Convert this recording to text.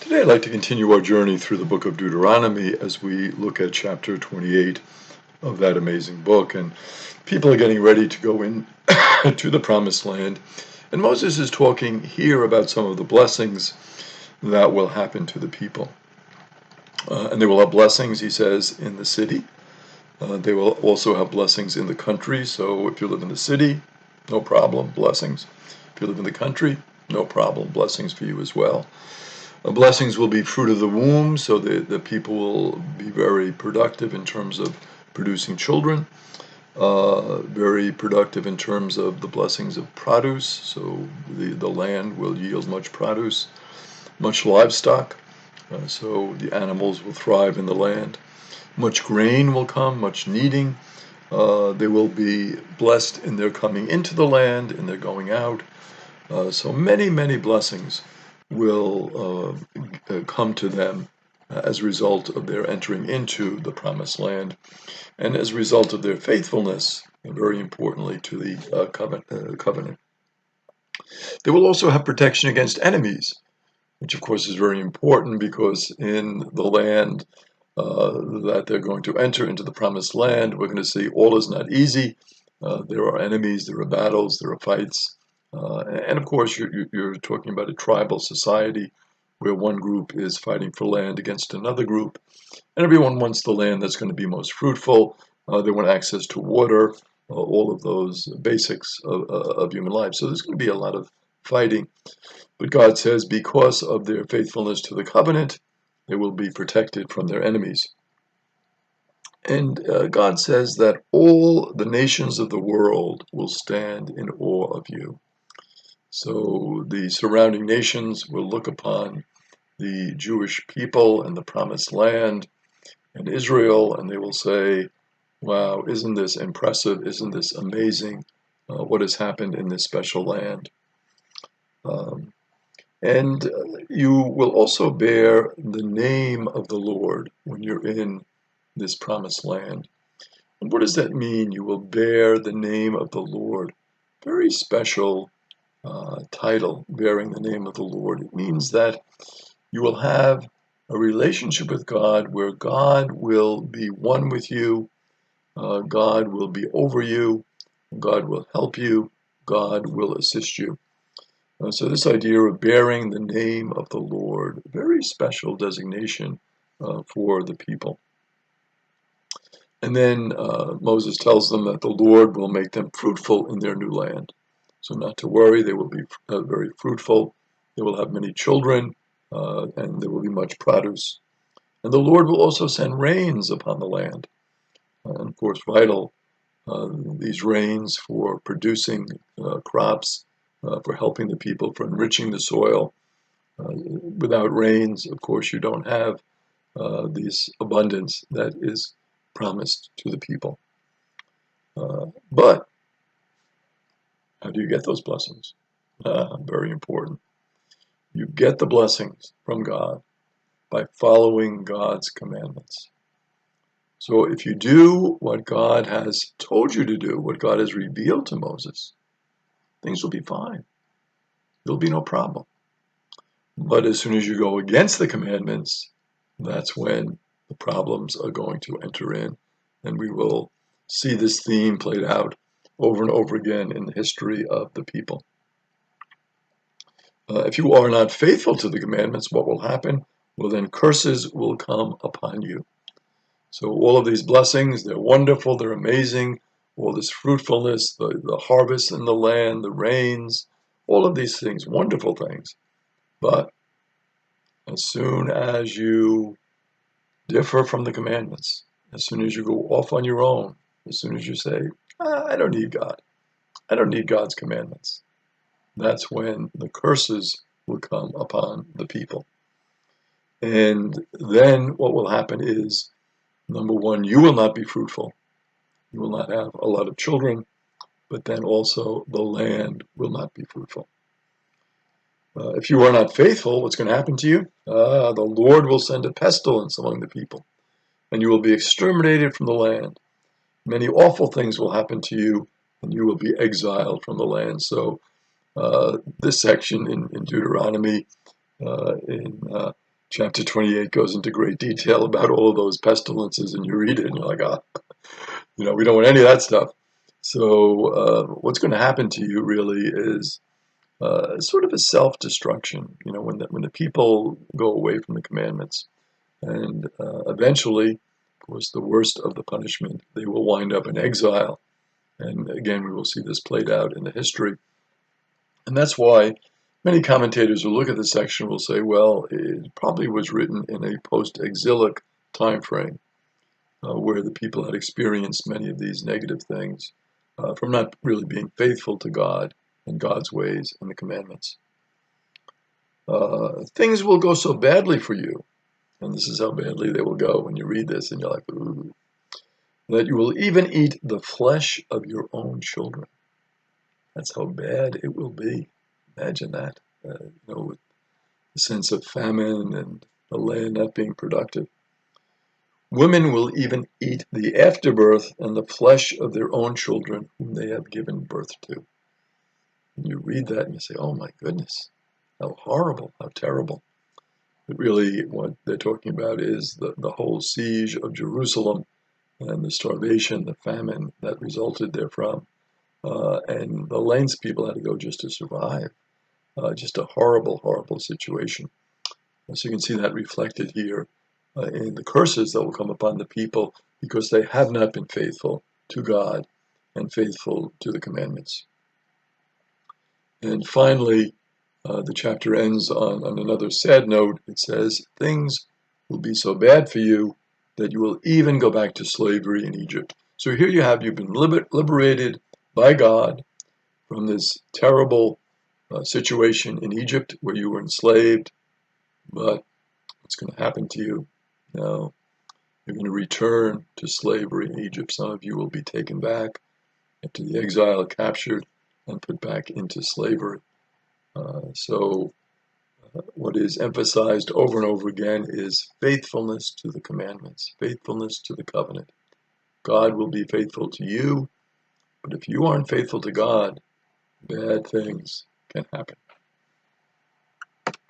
Today I'd like to continue our journey through the book of Deuteronomy as we look at chapter 28 of that amazing book. And people are getting ready to go in to the promised land. And Moses is talking here about some of the blessings that will happen to the people. And they will have blessings, he says, in the city. They will also have blessings in the country. So if you live in the city, no problem, blessings. If you live in the country, no problem, blessings for you as well. Blessings will be fruit of the womb, so the people will be very productive in terms of producing children, very productive in terms of the blessings of produce, so the land will yield much produce, much livestock, so the animals will thrive in the land. Much grain will come, much kneading. They will be blessed in their coming into the land, in their going out. So many, many blessings will come to them as a result of their entering into the promised land and as a result of their faithfulness, and very importantly, to the covenant. They will also have protection against enemies, which of course is very important because in the land that they're going to enter into the promised land, we're going to see all is not easy. There are enemies, there are battles, there are fights. And of course, you're talking about a tribal society where one group is fighting for land against another group. And everyone wants the land that's going to be most fruitful. They want access to water, all of those basics of human life. So there's going to be a lot of fighting. But God says because of their faithfulness to the covenant, they will be protected from their enemies. And God says that all the nations of the world will stand in awe of you. So the surrounding nations will look upon the Jewish people and the promised land and Israel, and they will say, wow, isn't this impressive? Isn't this amazing? What has happened in this special land? And you will also bear the name of the Lord when you're in this promised land. And what does that mean? You will bear the name of the Lord. Very special title, bearing the name of the Lord. It means that you will have a relationship with God where God will be one with you, God will be over you, God will help you, God will assist you. So this idea of bearing the name of the Lord, very special designation for the people. And then Moses tells them that the Lord will make them fruitful in their new land. So not to worry, they will be very fruitful. They will have many children, and there will be much produce. And the Lord will also send rains upon the land. And of course, vital, these rains for producing crops, for helping the people, for enriching the soil. Without rains, of course, you don't have this abundance that is promised to the people. But how do you get those blessings? Very important. You get the blessings from God by following God's commandments. So if you do what God has told you to do, what God has revealed to Moses, things will be fine. There'll be no problem. But as soon as you go against the commandments, that's when the problems are going to enter in. And we will see this theme played out over and over again in the history of the people. If you are not faithful to the commandments, what will happen? Well, then curses will come upon you. So all of these blessings, they're wonderful, they're amazing. All this fruitfulness, the harvest in the land, the rains, all of these things, wonderful things. But as soon as you differ from the commandments, as soon as you go off on your own, as soon as you say, I don't need God, I don't need God's commandments, that's when the curses will come upon the people. And then what will happen is, number one, you will not be fruitful. You will not have a lot of children, but then also the land will not be fruitful. If you are not faithful, what's going to happen to you? The Lord will send a pestilence among the people, and you will be exterminated from the land. Many awful things will happen to you, and you will be exiled from the land. So this section in Deuteronomy, in Chapter 28 goes into great detail about all of those pestilences, and you read it and you're like, we don't want any of that stuff. So what's going to happen to you really is sort of a self-destruction, when the people go away from the commandments. And eventually, of course, the worst of the punishment, they will wind up in exile. And again, we will see this played out in the history. And that's why many commentators who look at this section will say, well, it probably was written in a post-exilic time frame where the people had experienced many of these negative things from not really being faithful to God and God's ways and the commandments. Things will go so badly for you, and this is how badly they will go when you read this and you're like, ooh, that you will even eat the flesh of your own children. That's how bad it will be. Imagine that, with the sense of famine and the land not being productive. Women will even eat the afterbirth and the flesh of their own children whom they have given birth to. And you read that and you say, oh my goodness, how horrible, how terrible. But really what they're talking about is the whole siege of Jerusalem and the starvation, the famine that resulted therefrom, and the lengths people had to go just to survive. Just a horrible, horrible situation. So you can see that reflected here in the curses that will come upon the people because they have not been faithful to God and faithful to the commandments. And finally, the chapter ends on another sad note. It says, things will be so bad for you that you will even go back to slavery in Egypt. So here you've been liberated by God from this terrible situation in Egypt where you were enslaved, but what's going to happen to you? Now, you're going to return to slavery in Egypt. Some of you will be taken back into the exile, captured, and put back into slavery. So what is emphasized over and over again is faithfulness to the commandments, faithfulness to the covenant. God will be faithful to you, but if you aren't faithful to God, bad things can happen.